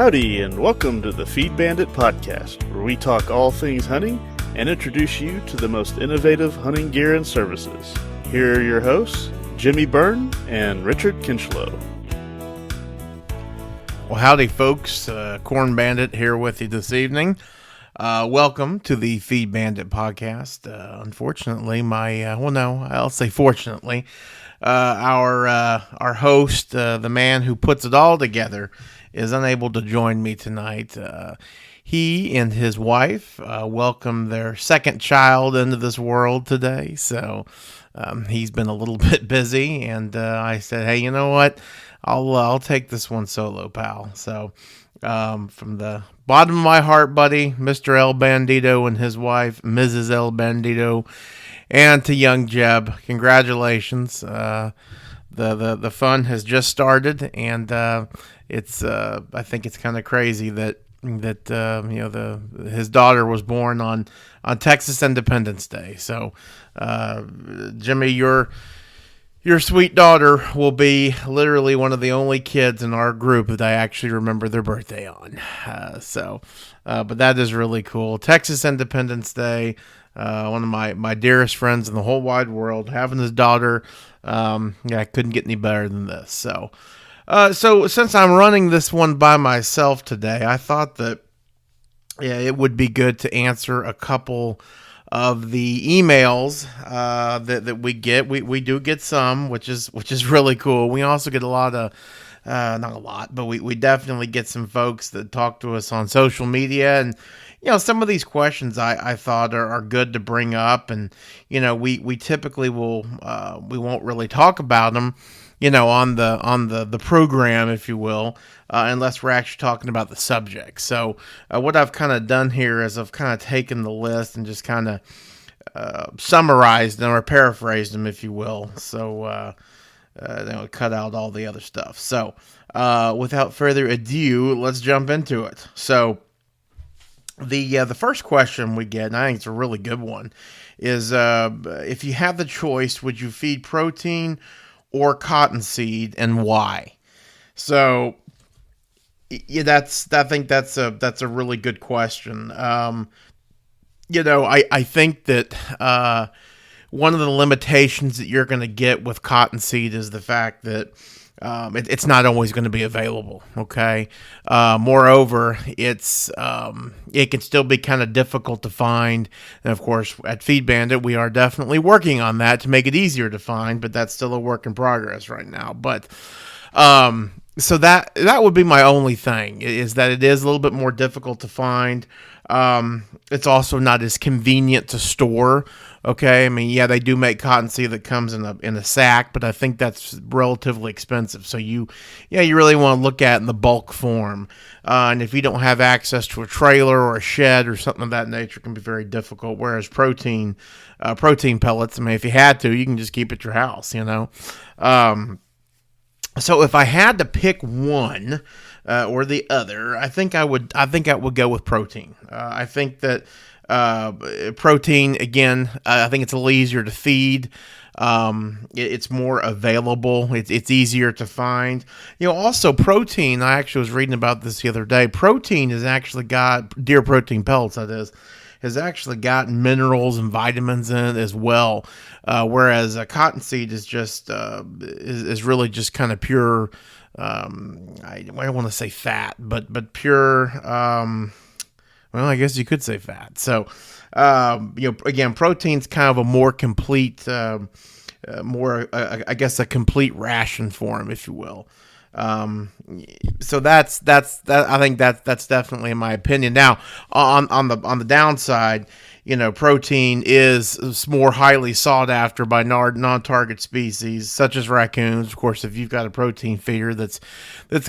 Howdy, and welcome to the Feed Bandit podcast, where we talk all things hunting and introduce you to the most innovative hunting gear and services. Here are your hosts, Jimmy Byrne and Richard Kinchlow. Well, howdy, folks. Corn Bandit here with you this evening. Welcome to the Feed Bandit podcast. Unfortunately, I'll say fortunately, our host, the man who puts it all together, is unable to join me tonight. He and his wife welcomed their second child into this world today, so he's been a little bit busy, and I said, hey, you know what? I'll take this one solo, pal. So from the bottom of my heart, buddy, Mr. El Bandito and his wife, Mrs. El Bandito, and to young Jeb, congratulations. The fun has just started, and it's I think it's kind of crazy that his daughter was born on Texas Independence Day. So Jimmy, your sweet daughter will be literally one of the only kids in our group that I actually remember their birthday on. But that is really cool. Texas Independence Day, one of my dearest friends in the whole wide world, having his daughter. I couldn't get any better than this. So since I'm running this one by myself today, I thought that it would be good to answer a couple of the emails that we get. We do get some, which is really cool. We also get a lot of not a lot, but we definitely get some folks that talk to us on social media, and some of these questions I thought are good to bring up, and we typically will we won't really talk about them on the program, if you will, unless we're actually talking about the subject. So what I've kind of done here is I've kind of taken the list and just kind of summarized them or paraphrased them, if you will. So cut out all the other stuff. So without further ado, let's jump into it. So the first question we get, and I think it's a really good one, is if you have the choice, would you feed protein or cottonseed, and why? So I think that's a really good question. I think that one of the limitations that you're going to get with cottonseed is the fact that it's not always going to be available. Okay. Moreover, it can still be kind of difficult to find. And of course, at Feed Bandit, we are definitely working on that to make it easier to find, but that's still a work in progress right now. But, so that would be my only thing, is that it is a little bit more difficult to find. It's also not as convenient to store. Okay, I mean, they do make cottonseed that comes in a sack, but I think that's relatively expensive. So you really want to look at it in the bulk form. And if you don't have access to a trailer or a shed or something of that nature, it can be very difficult. Whereas protein pellets, I mean, if you had to, you can just keep it at your house. So if I had to pick one or the other, I think I would go with protein. I think that protein, again, I think it's a little easier to feed. It's more available. It's easier to find. Also protein, I actually was reading about this the other day. Protein has actually got, deer protein pellets, that is, has actually got minerals and vitamins in it as well. Whereas a cottonseed is just, is really just kind of pure, I don't want to say fat, but pure, well, I guess you could say fat. So, again, protein's kind of a more complete, a complete ration form, if you will. So that's I think that's definitely in my opinion. Now, on the downside, protein is more highly sought after by non-target species such as raccoons. Of course, if you've got a protein feeder that's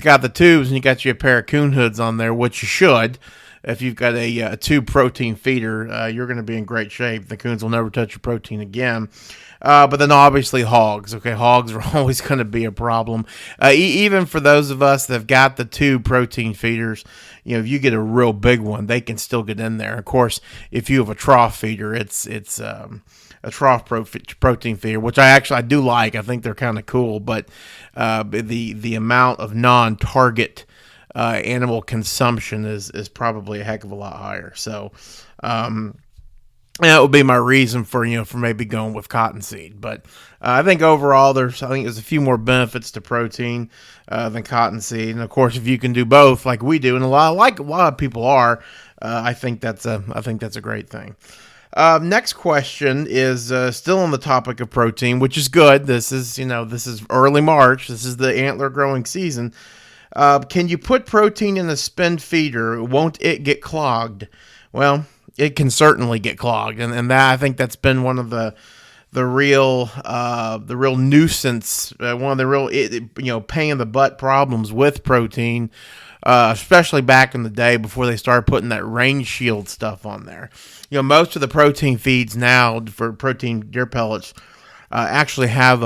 got the tubes and you got you a pair of coon hoods on there, which you should. If you've got a tube protein feeder, you're going to be in great shape. The coons will never touch your protein again. But then obviously hogs. Okay, hogs are always going to be a problem. Even for those of us that have got the tube protein feeders, if you get a real big one, they can still get in there. Of course, if you have a trough feeder, it's a trough protein feeder, which I do like. I think they're kind of cool, but the amount of non-target animal consumption is probably a heck of a lot higher. So, that would be my reason for maybe going with cottonseed. But I think overall there's a few more benefits to protein than cottonseed. And of course, if you can do both like we do, and a lot of people are, I think that's a great thing. Next question is still on the topic of protein, which is good. This is early March. This is the antler growing season. Can you put protein in a spin feeder? Won't it get clogged? Well, it can certainly get clogged, and that, I think that's been one of the real nuisance, one of the real pain in the butt problems with protein, especially back in the day before they started putting that rain shield stuff on there. Most of the protein feeds now for protein deer pellets actually have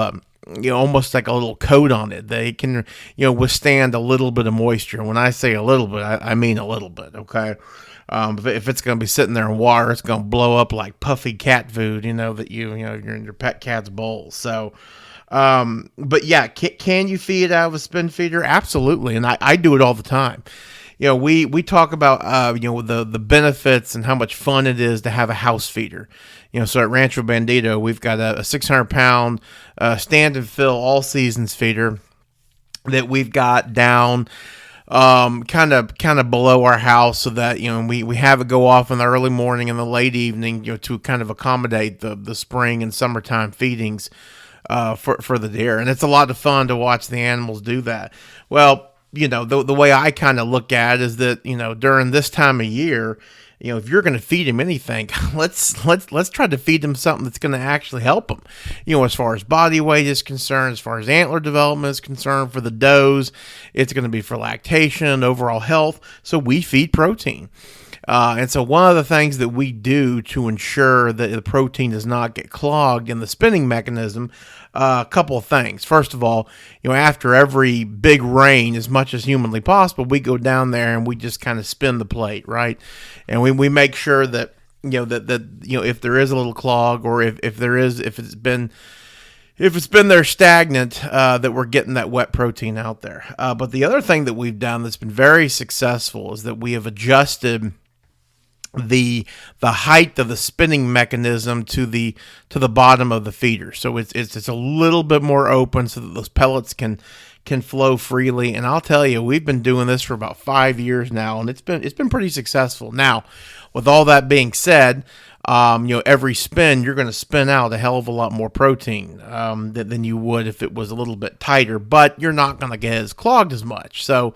almost like a little coat on it. They can withstand a little bit of moisture. When I say a little bit, I mean a little bit. Okay. If it's going to be sitting there in water, it's going to blow up like puffy cat food, that you're in your pet cat's bowl. So, but yeah, can you feed out of a spin feeder? Absolutely. And I do it all the time. We talk about, the benefits and how much fun it is to have a house feeder. So at Rancho Bandito, we've got a 600-pound stand and fill all seasons feeder that we've got down kind of below our house, so that we have it go off in the early morning and the late evening, to kind of accommodate the spring and summertime feedings for the deer. And it's a lot of fun to watch the animals do that. Well, the way I kind of look at it is that during this time of year, if you're going to feed him anything, let's try to feed him something that's going to actually help him. As far as body weight is concerned, as far as antler development is concerned, for the does, it's going to be for lactation, overall health. So we feed protein. And so one of the things that we do to ensure that the protein does not get clogged in the spinning mechanism, a couple of things. First of all, after every big rain, as much as humanly possible, we go down there and we just kind of spin the plate, right? And we make sure that if there is a little clog, or if it's been there stagnant, that we're getting that wet protein out there. But the other thing that we've done that's been very successful is that we have adjusted the height of the spinning mechanism to the bottom of the feeder, so it's a little bit more open, so that those pellets can flow freely. And I'll tell you, we've been doing this for about 5 years now, and it's been pretty successful. Now, with all that being said, every spin you're going to spin out a hell of a lot more protein than you would if it was a little bit tighter, but you're not going to get as clogged as much. So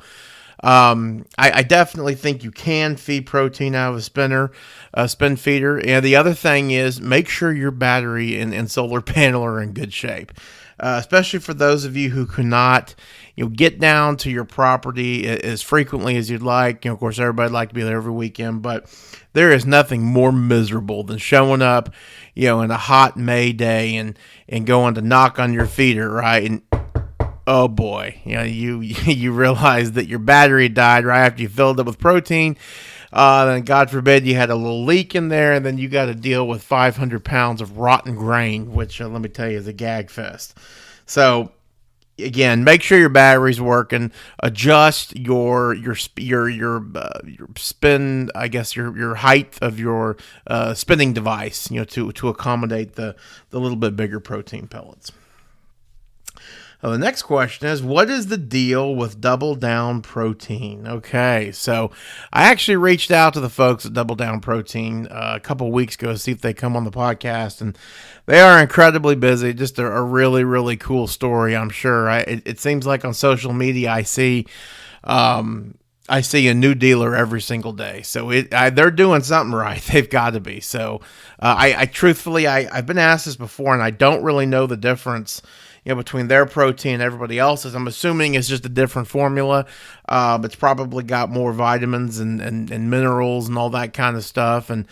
I definitely think you can feed protein out of a spin feeder. And the other thing is, make sure your battery and solar panel are in good shape, especially for those of you who cannot, get down to your property as frequently as you'd like. Of course, everybody'd like to be there every weekend, but there is nothing more miserable than showing up, in a hot May day and going to knock on your feeder, right? And oh boy, you realize that your battery died right after you filled it with protein. Then God forbid you had a little leak in there, and then you got to deal with 500 pounds of rotten grain, which let me tell you is a gag fest. So again, make sure your battery's working. Adjust your spin, I guess your height of your spinning device, to accommodate the little bit bigger protein pellets. The next question is, what is the deal with Double Down Protein? Okay, so I actually reached out to the folks at Double Down Protein a couple weeks ago to see if they come on the podcast, and they are incredibly busy. Just a really, really cool story, I'm sure. It seems like on social media I see a new dealer every single day. So they're doing something right. They've got to be. So I truthfully, I've been asked this before, and I don't really know the difference between their protein and everybody else's. I'm assuming it's just a different formula. It's probably got more vitamins and minerals and all that kind of stuff. And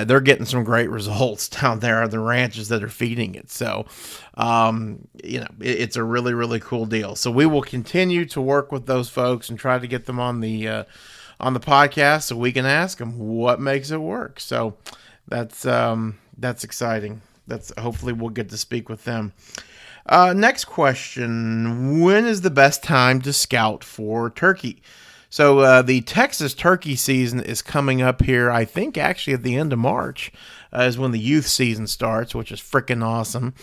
they're getting some great results down there at the ranches that are feeding it. So, it's a really, really cool deal. So we will continue to work with those folks and try to get them on the podcast so we can ask them what makes it work. So that's exciting. Hopefully we'll get to speak with them. Next question, when is the best time to scout for turkey? So the Texas turkey season is coming up here. I think actually at the end of March is when the youth season starts, which is freaking awesome.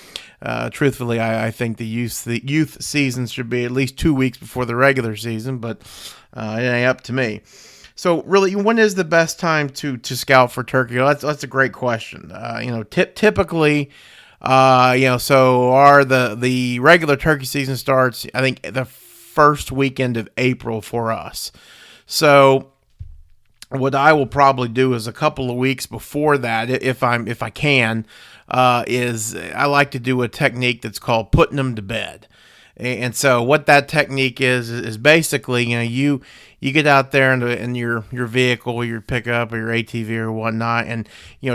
Truthfully, I think the youth season should be at least 2 weeks before the regular season, but it ain't up to me. So really, when is the best time to scout for turkey? Well, that's a great question. Typically, so the regular turkey season starts, I think, the first weekend of April for us. So what I will probably do is a couple of weeks before that, if I can, is I like to do a technique that's called putting them to bed. And so what that technique is basically, you get out there in your vehicle, your pickup or your ATV or whatnot, and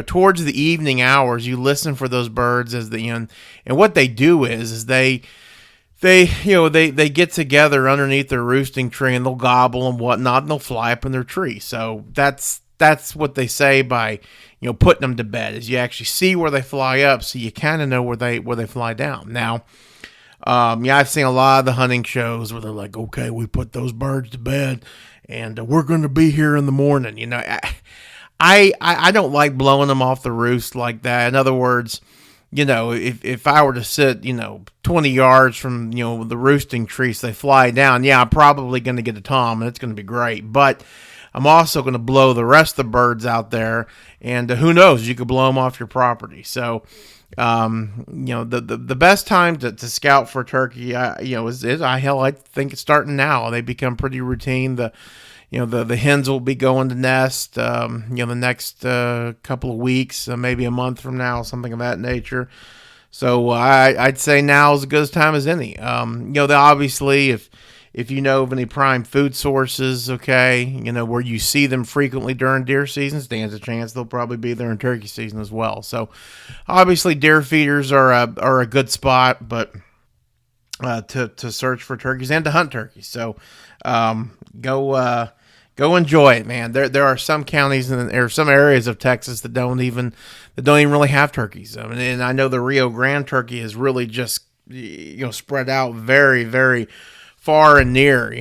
towards the evening hours, you listen for those birds as and what they do is they get together underneath their roosting tree and they'll gobble and whatnot, and they'll fly up in their tree. So that's what they say by putting them to bed, is you actually see where they fly up, so you kind of know where they fly down. Now, I've seen a lot of the hunting shows where they're like, okay, we put those birds to bed and we're going to be here in the morning. I don't like blowing them off the roost like that. In other words, if I were to sit, 20 yards from, the roosting tree, so they fly down, I'm probably going to get a tom and it's going to be great. But I'm also going to blow the rest of the birds out there, and who knows, you could blow them off your property. So, the best time to scout for turkey, I think it's starting now. They become pretty routine. The hens will be going to nest, the next couple of weeks, maybe a month from now, something of that nature. So I'd say now is as good a time as any. Obviously, if you know of any prime food sources, where you see them frequently during deer season, stands a chance they'll probably be there in turkey season as well. So obviously deer feeders are a good spot, but to search for turkeys and to hunt turkeys. So go enjoy it, man. There are some counties or some areas of Texas that don't even really have turkeys. And I know the Rio Grande turkey is really just spread out very, very far and near,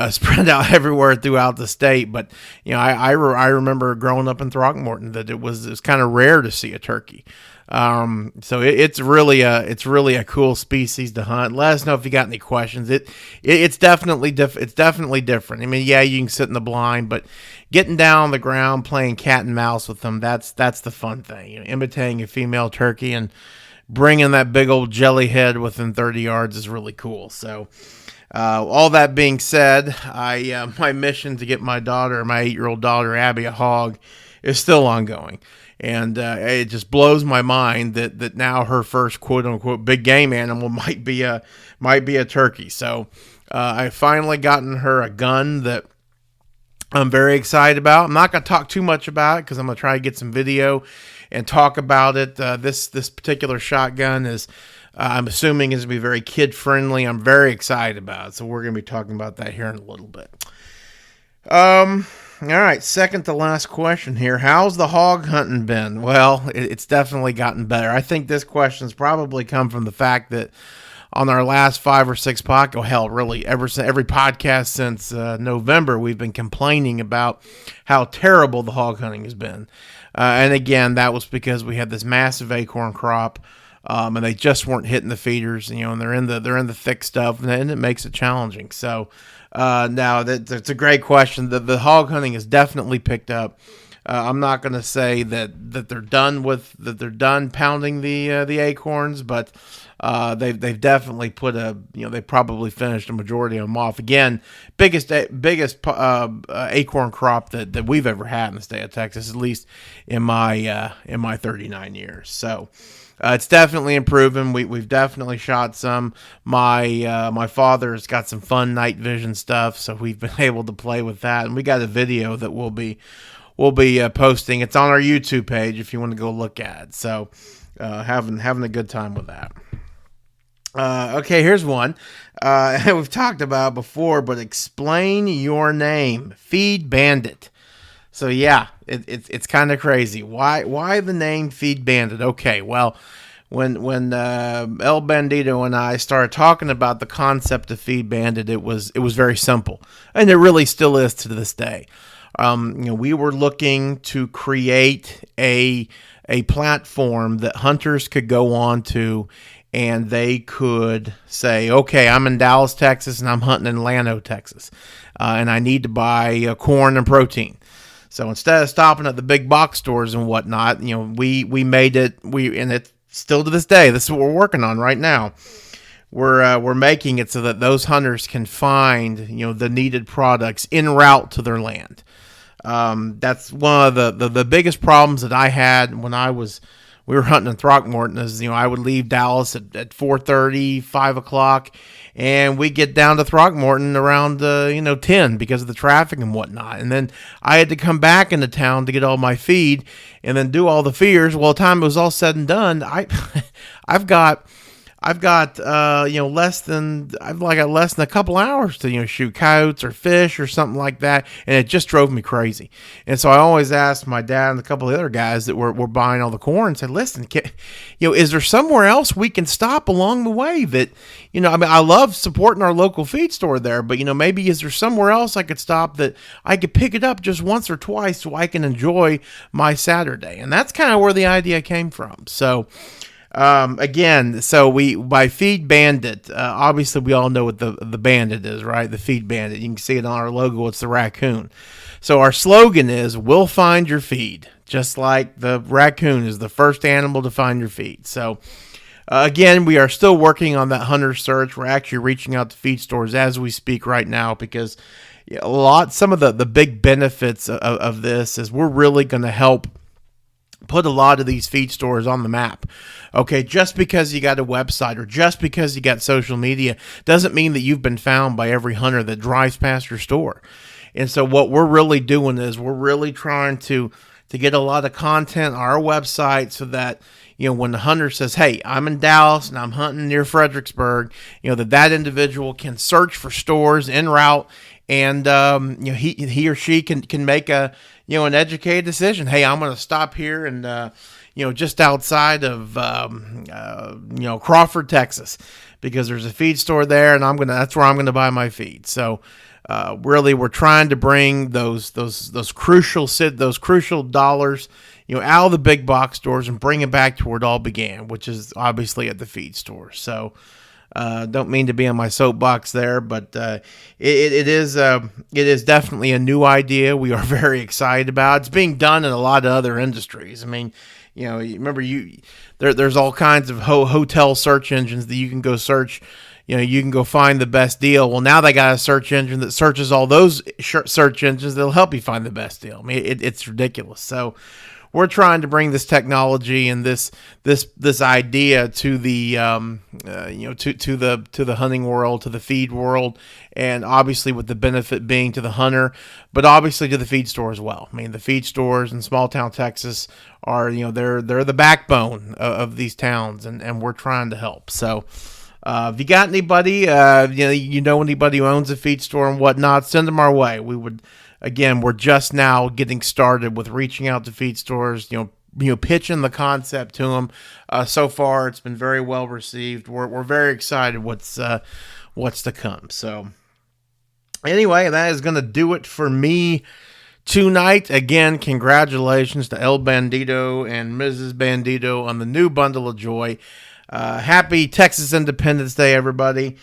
spread out everywhere throughout the state. But I remember growing up in Throckmorton that it was kind of rare to see a turkey. So it's really a cool species to hunt. Let us know if you got any questions. It's definitely different. I mean, you can sit in the blind, but getting down on the ground playing cat and mouse with them, that's the fun thing. Imitating a female turkey and bringing that big old jelly head within 30 yards is really cool. So, all that being said, my mission to get my 8-year-old daughter, Abby, a hog is still ongoing. And it just blows my mind that now her first quote unquote big game animal might be a turkey. So I finally gotten her a gun that I'm very excited about. I'm not going to talk too much about it because I'm going to try to get some video and talk about it. This particular shotgun is, I'm assuming, is going to be very kid friendly. I'm very excited about it. So we're going to be talking about that here in a little bit. All right, second to last question here. How's the hog hunting been? Well, it's definitely gotten better. I think this question's probably come from the fact that on our last 5 or 6 podcasts, really every podcast since November, we've been complaining about how terrible the hog hunting has been. And again, that was because we had this massive acorn crop, and they just weren't hitting the feeders, and they're in the thick stuff, and it makes it challenging. So now that's a gret question. The hog hunting has definitely picked up. I'm not going to say that they're done pounding the acorns, but they've definitely they probably finished a majority of them off. Again, biggest acorn crop that we've ever had in the state of Texas, at least in my 39 years. So it's definitely improving. We've definitely shot some. My father's got some fun night vision stuff, so we've been able to play with that, and we got a video that we'll be posting. It's on our YouTube page if you want to go look at it. So having a good time with that. Okay, here's one we've talked about before, but explain your name. Feed Bandit. So yeah, it's kind of crazy. Why the name Feed Bandit? Okay, well, when El Bandito and I started talking about the concept of Feed Bandit, it was very simple, and it really still is to this day. We were looking to create a platform that hunters could go on to, and they could say, okay, I'm in Dallas, Texas, and I'm hunting in Llano, Texas, and I need to buy corn and protein. So instead of stopping at the big box stores and whatnot, we made it. And it's still to this day. This is what we're working on right now. We're making it so that those hunters can find the needed products en route to their land. That's one of the biggest problems that I had when we were hunting in Throckmorton. Is I would leave Dallas at 4:30, 5 o'clock, and we get down to Throckmorton around 10 because of the traffic and whatnot. And then I had to come back into town to get all my feed and then do all the feeders. Well, the time it was all said and done, I've got less than a couple hours to shoot coyotes or fish or something like that, and it just drove me crazy. And so I always asked my dad and a couple of the other guys that were buying all the corn and said, listen, is there somewhere else we can stop along the way that I love supporting our local feed store there, but maybe is there somewhere else I could stop that I could pick it up just once or twice so I can enjoy my Saturday? And that's kind of where the idea came from. So by Feed Bandit, obviously we all know what the bandit is, right? The Feed Bandit. You can see it on our logo. It's the raccoon. So our slogan is, we'll find your feed, just like the raccoon is the first animal to find your feed. So again, we are still working on that hunter search. We're actually reaching out to feed stores as we speak right now, because some of the big benefits of this is we're really going to help put a lot of these feed stores on the map. Okay, just because you got a website or just because you got social media doesn't mean that you've been found by every hunter that drives past your store. And so what we're really doing is we're really trying to get a lot of content on our website so that when the hunter says, hey, I'm in Dallas and I'm hunting near Fredericksburg, that individual can search for stores en route, and he or she can make an educated decision. Hey, I'm going to stop here and just outside of Crawford, Texas, because there's a feed store there, and that's where I'm gonna buy my feed. So really, we're trying to bring those crucial dollars out of the big box stores and bring it back to where it all began, which is obviously at the feed store. So don't mean to be on my soapbox there, but it is definitely a new idea. We are very excited about it. It's being done in a lot of other industries. I mean, remember there's all kinds of hotel search engines that you can go search. You can go find the best deal. Well, now they got a search engine that searches all those search engines that'll help you find the best deal. I mean, it's ridiculous. So we're trying to bring this technology and this idea to the to the hunting world, to the feed world, and obviously with the benefit being to the hunter, but obviously to the feed store as well. I mean, the feed stores in small town Texas are they're the backbone of these towns, and we're trying to help. So if you got anybody anybody who owns a feed store and whatnot, send them our way. We would. Again, we're just now getting started with reaching out to feed stores, pitching the concept to them. So far, it's been very well received. We're very excited what's to come. So anyway, that is going to do it for me tonight. Again, congratulations to El Bandito and Mrs. Bandito on the new bundle of joy. Happy Texas Independence Day, everybody.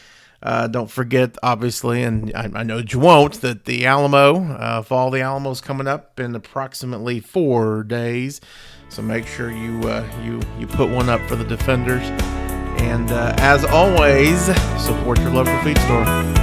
Don't forget, obviously, and I know you won't, that the Alamo, Fall of the Alamo is coming up in approximately 4 days. So make sure you put one up for the defenders. And as always, support your local feed store.